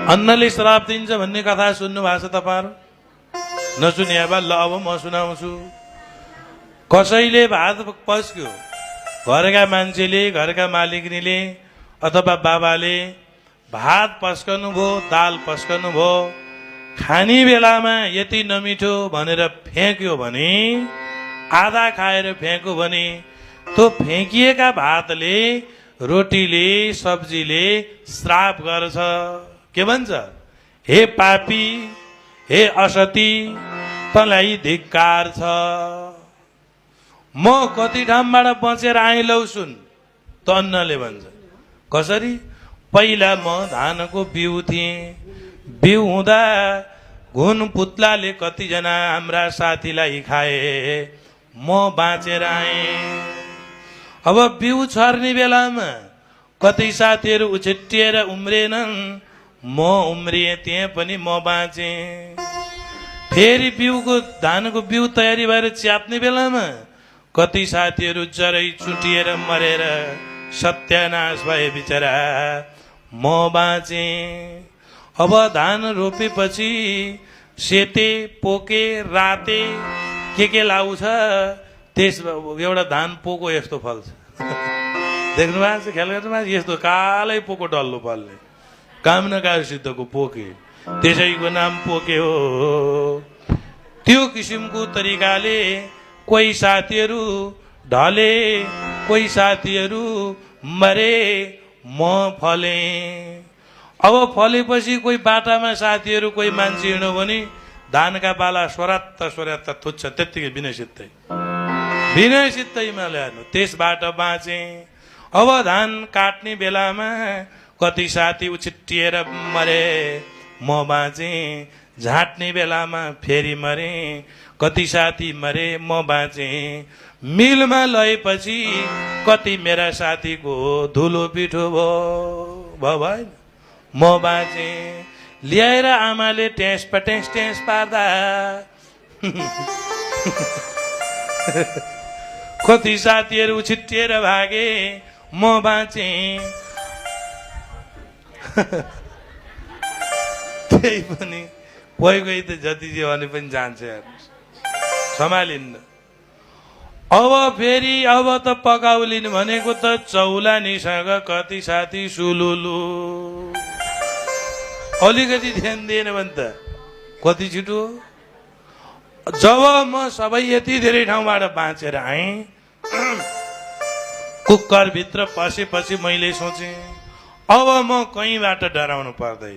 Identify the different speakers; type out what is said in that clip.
Speaker 1: अन्नले श्राप दिन्छ भन्ने कथा सुन्नु भएको छ तपाईहरु? नसुने भए ल अब म सुनाउँछु। कसैले भात पस्क्यो, घरका मान्छेले, घरका मालिकनीले अथवा बाबाले भात पस्कनु भो, दाल पस्कनु भो, खाने बेलामा यति नमिठो भनेर फ्याँक्यो भने, आधा खाएर फ्याँक्यो भने त्यो फ्याँकिएका भातले, रोटीले, सब्जीले श्राप गर्छ। के भन्छ? हे पापी, हे असती, तँलाई धिक्कार छ। म कति ठाउँबाट बचेर आएँ लौ सुन, त अन्नले भन्छ। कसरी? पहिला म धानको बिउ थिएँ, बिउ हुँदा घुन पुत्लाले कतिजना हाम्रा साथीलाई खाए, म बाँचेर आएँ। अब बिउ छर्ने बेलामा कति साथीहरू उछिट्टिएर उम्रेनन्, म उम्रिएँ, त्यहाँ पनि म बाँचेँ। फेरि बिउको धानको बिउ तयारी भएर च्याप्ने बेलामा कति साथीहरू जरै चुटिएर मरेर सत्यानाश भए बिचरा, म बाँचेँ। अब धान रोपेपछि सेते, पोके, राते के लाउँछ, त्यस एउटा धान पोको यस्तो फल्छ। देख्नु भएको छ? ख्याल गर्नु भएको? यस्तो कालै पोको डल्लो फल्ने, कामनाकार सिद्धको पोके, त्यसैको नाम पोके हो। त्यो किसिमको तरिकाले कोही साथीहरू ढले, कोही साथीहरू मरे, म फले। अब फलेपछि कोही बाटामा साथीहरू कोही मान्छे हिँड्यो भने धानका बाला स्वरात्त स्वरात्त थुच्छ, त्यत्तिकै विनय सित्तैमा ल्यानु, त्यसबाट बाँचे। अब धान काट्ने बेलामा कति साथी उछिट्टिएर मरे, म बाँचे। झाँट्ने बेलामा फेरि मरे, कति साथी मरे, म बाँचे। मिलमा लएपछि कति मेरा साथीको धुलो पिठो भयो भएन, म बाँचे। ल्याएर आमाले टेस पार्दा कति साथीहरू छिट्टिएर भागे, म बाँचे। त्यही पनि कोही त जति जे भने पनि जान्छ, सम्हालिन्न। अब फेरि अब त पकाउलिन् भनेको त चौलानीसँग कति साथी सुलुलु। अलिकति ध्यान दिएन भने त कति छिटो। जब म सबै यति धेरै ठाउँबाट बाँचेर आएँ, कुकरभित्र पसेपछि मैले सोचेँ अब म कहीँबाट डराउनु पर्दैन।